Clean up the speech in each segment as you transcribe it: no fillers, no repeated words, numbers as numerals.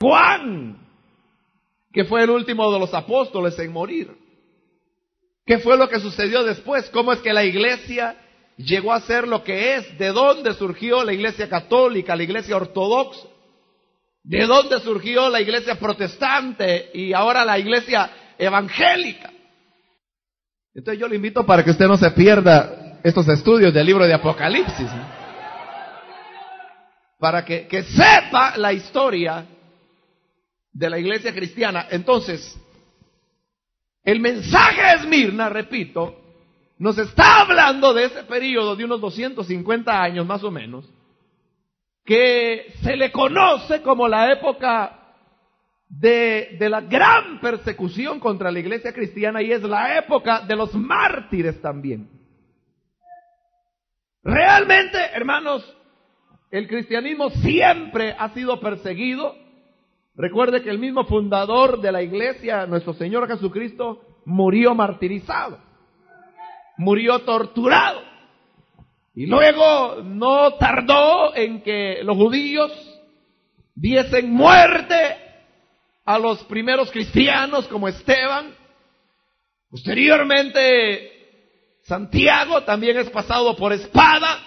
Juan, que fue el último de los apóstoles en morir. ¿Qué fue lo que sucedió después? ¿Cómo es que la iglesia llegó a ser lo que es? ¿De dónde surgió la iglesia católica, la iglesia ortodoxa? ¿De dónde surgió la iglesia protestante y ahora la iglesia evangélica? Entonces yo le invito para que usted no se pierda estos estudios del libro de Apocalipsis, ¿no? Para que sepa la historia de la iglesia cristiana. Entonces, el mensaje de Esmirna, repito, nos está hablando de ese periodo de unos 250 años más o menos, que se le conoce como la época de la gran persecución contra la iglesia cristiana, y es la época de los mártires también. Realmente, hermanos, el cristianismo siempre ha sido perseguido. Recuerde que el mismo fundador de la iglesia, nuestro Señor Jesucristo, murió martirizado, murió torturado. Y luego no tardó en que los judíos diesen muerte a los primeros cristianos como Esteban. Posteriormente, Santiago también es pasado por espada.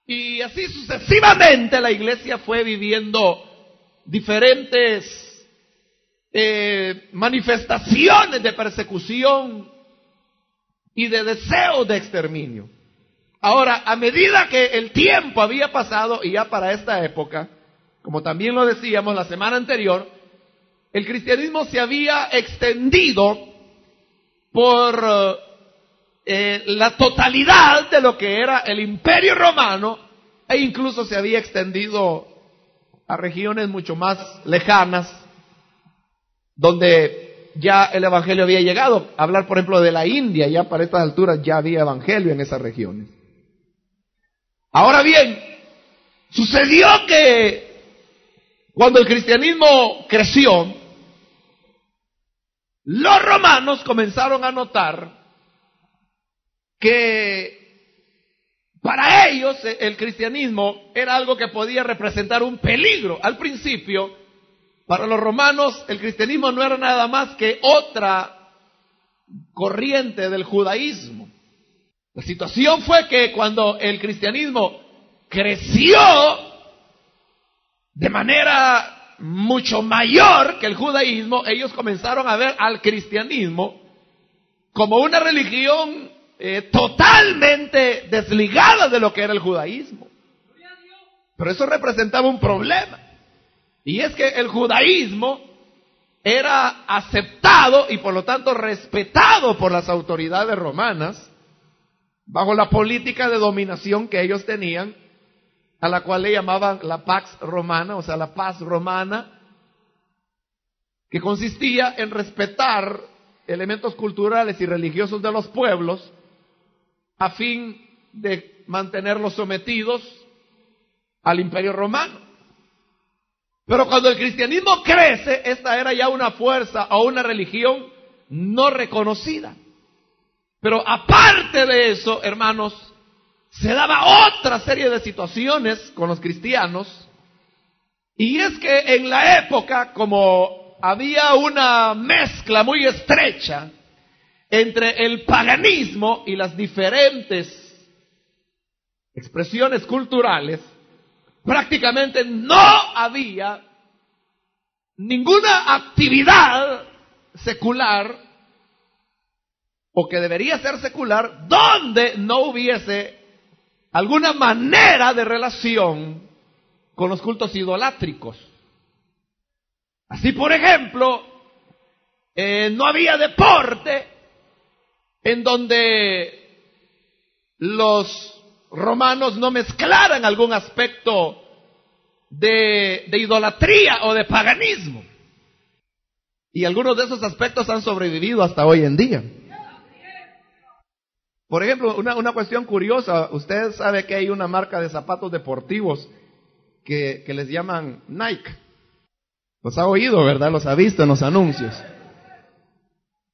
Y así sucesivamente la iglesia fue viviendo diferentes manifestaciones de persecución y de deseo de exterminio. Ahora, a medida que el tiempo había pasado, y ya para esta época, como también lo decíamos la semana anterior, el cristianismo se había extendido por la totalidad de lo que era el Imperio Romano, e incluso se había extendido a regiones mucho más lejanas, donde ya el evangelio había llegado. Hablar, por ejemplo, de la India, ya para estas alturas ya había evangelio en esas regiones. Ahora bien, sucedió que cuando el cristianismo creció, los romanos comenzaron a notar que para ellos el cristianismo era algo que podía representar un peligro. Al principio, para los romanos, el cristianismo no era nada más que otra corriente del judaísmo. La situación fue que cuando el cristianismo creció de manera mucho mayor que el judaísmo, ellos comenzaron a ver al cristianismo como una religión totalmente desligada de lo que era el judaísmo. Pero eso representaba un problema, y es que el judaísmo era aceptado y por lo tanto respetado por las autoridades romanas bajo la política de dominación que ellos tenían, a la cual le llamaban la Pax Romana, o sea, la paz romana, que consistía en respetar elementos culturales y religiosos de los pueblos a fin de mantenerlos sometidos al Imperio Romano. Pero cuando el cristianismo crece, esta era ya una fuerza o una religión no reconocida. Pero aparte de eso, hermanos, se daba otra serie de situaciones con los cristianos, y es que en la época, como había una mezcla muy estrecha entre el paganismo y las diferentes expresiones culturales, prácticamente no había ninguna actividad secular, o que debería ser secular, donde no hubiese alguna manera de relación con los cultos idolátricos. Así, por ejemplo, no había deporte en donde los romanos no mezclaran algún aspecto de idolatría o de paganismo. Y algunos de esos aspectos han sobrevivido hasta hoy en día. Por ejemplo, una cuestión curiosa, usted sabe que hay una marca de zapatos deportivos que les llaman Nike. Los ha oído, ¿verdad? Los ha visto en los anuncios.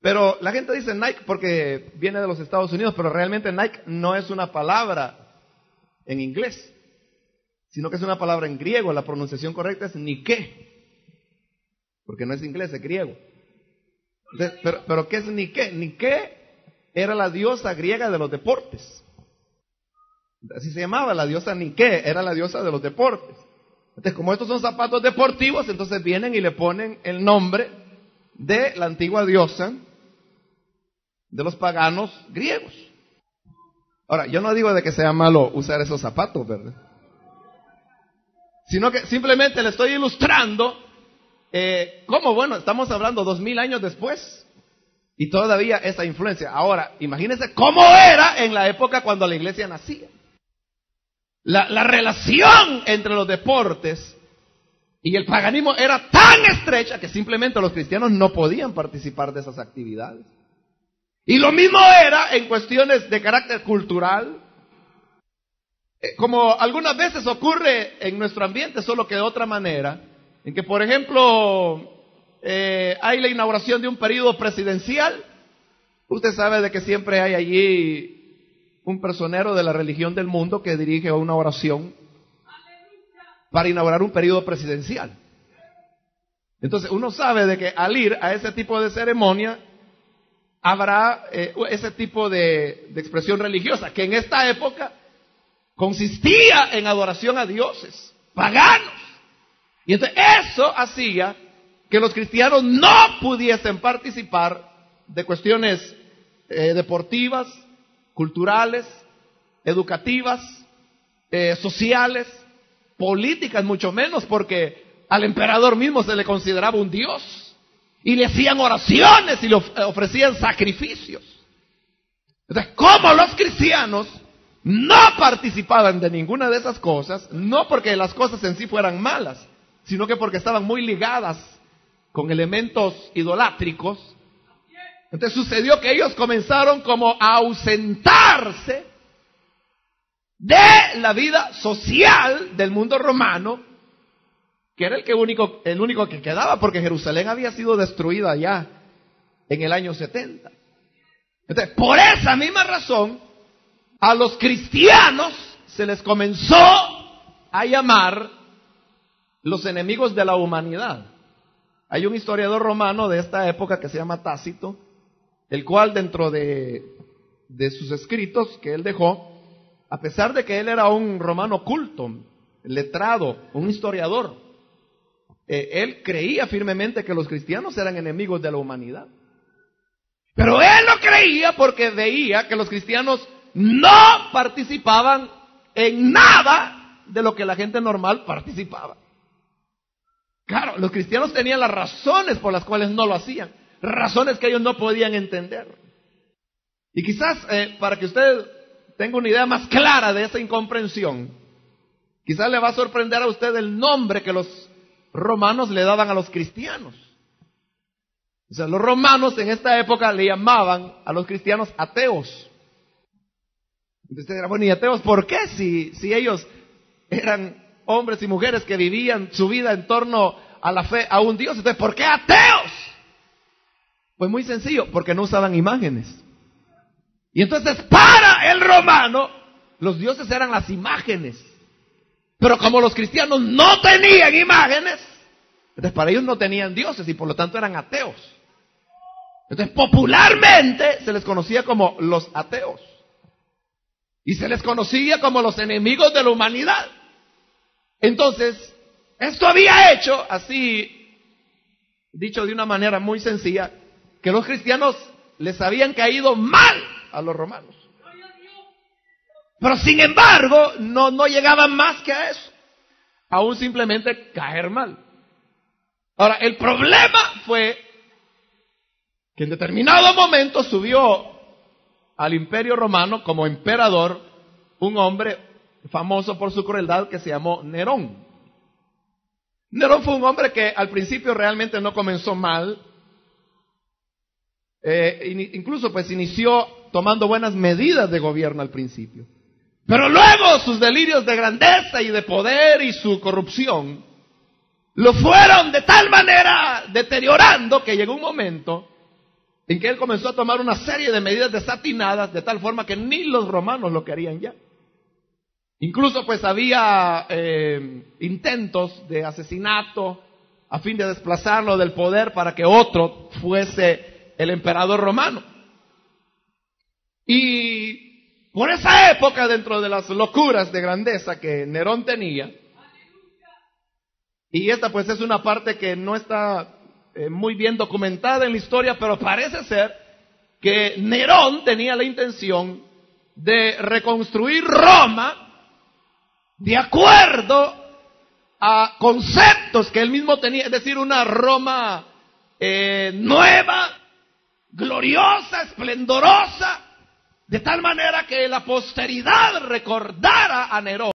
Pero la gente dice Nike porque viene de los Estados Unidos, pero realmente Nike no es una palabra en inglés, sino que es una palabra en griego. La pronunciación correcta es Nike. porque no es inglés, es griego. Entonces, pero ¿qué es Nike? Nike era la diosa griega de los deportes. Así se llamaba, la diosa Nike, era la diosa de los deportes. Entonces, como estos son zapatos deportivos, entonces vienen y le ponen el nombre de la antigua diosa de los paganos griegos. Ahora, yo no digo de que sea malo usar esos zapatos, ¿verdad? Sino que simplemente le estoy ilustrando cómo, bueno, estamos hablando 2000 años después y todavía esa influencia. Ahora, imagínense cómo era en la época cuando la iglesia nacía. La relación entre los deportes y el paganismo era tan estrecha que simplemente los cristianos no podían participar de esas actividades. Y lo mismo era en cuestiones de carácter cultural, como algunas veces ocurre en nuestro ambiente, solo que de otra manera, en que por ejemplo hay la inauguración de un periodo presidencial. Usted sabe de que siempre hay allí un personero de la religión del mundo que dirige una oración para inaugurar un periodo presidencial. Entonces uno sabe de que al ir a ese tipo de ceremonia habrá ese tipo de expresión religiosa, que en esta época consistía en adoración a dioses paganos. Y entonces eso hacía que los cristianos no pudiesen participar de cuestiones deportivas, culturales, educativas, sociales, políticas, mucho menos, porque al emperador mismo se le consideraba un dios y le hacían oraciones y le ofrecían sacrificios. Entonces, como los cristianos no participaban de ninguna de esas cosas, no porque las cosas en sí fueran malas, sino que porque estaban muy ligadas con elementos idolátricos. Entonces sucedió que ellos comenzaron como a ausentarse de la vida social del mundo romano, que era el único que quedaba, porque Jerusalén había sido destruida ya en el año 70. Entonces, por esa misma razón, a los cristianos se les comenzó a llamar los enemigos de la humanidad. Hay un historiador romano de esta época que se llama Tácito, el cual dentro de sus escritos que él dejó, a pesar de que él era un romano culto, letrado, un historiador, él creía firmemente que los cristianos eran enemigos de la humanidad. Pero él lo creía porque veía que los cristianos no participaban en nada de lo que la gente normal participaba. Claro, los cristianos tenían las razones por las cuales no lo hacían, razones que ellos no podían entender. Y quizás para que usted tenga una idea más clara de esa incomprensión, quizás le va a sorprender a usted el nombre que los romanos le daban a los cristianos. O sea, los romanos en esta época le llamaban a los cristianos ateos. Entonces usted dirá, bueno, ¿y ateos por qué? Si ellos eran hombres y mujeres que vivían su vida en torno a la fe a un Dios, entonces ¿por qué ateos? Pues muy sencillo, porque no usaban imágenes. Y entonces para el romano los dioses eran las imágenes. Pero como los cristianos no tenían imágenes, entonces para ellos no tenían dioses y por lo tanto eran ateos. Entonces popularmente se les conocía como los ateos. Y se les conocía como los enemigos de la humanidad. Entonces, esto había hecho, así, dicho de una manera muy sencilla, que los cristianos les habían caído mal a los romanos. Pero sin embargo, no llegaban más que a eso. Aún simplemente caer mal. Ahora, el problema fue que en determinado momento subió al imperio romano como emperador un hombre famoso por su crueldad que se llamó Nerón. Nerón fue un hombre que al principio realmente no comenzó mal. Incluso pues inició tomando buenas medidas de gobierno al principio. Pero luego sus delirios de grandeza y de poder y su corrupción lo fueron de tal manera deteriorando que llegó un momento en que él comenzó a tomar una serie de medidas desatinadas de tal forma que ni los romanos lo querían ya. Incluso pues había intentos de asesinato a fin de desplazarlo del poder para que otro fuese el emperador romano. Y por esa época, dentro de las locuras de grandeza que Nerón tenía, y esta pues es una parte que no está muy bien documentada en la historia, pero parece ser que Nerón tenía la intención de reconstruir Roma de acuerdo a conceptos que él mismo tenía, es decir, una Roma nueva, gloriosa, esplendorosa, de tal manera que la posteridad recordara a Nerón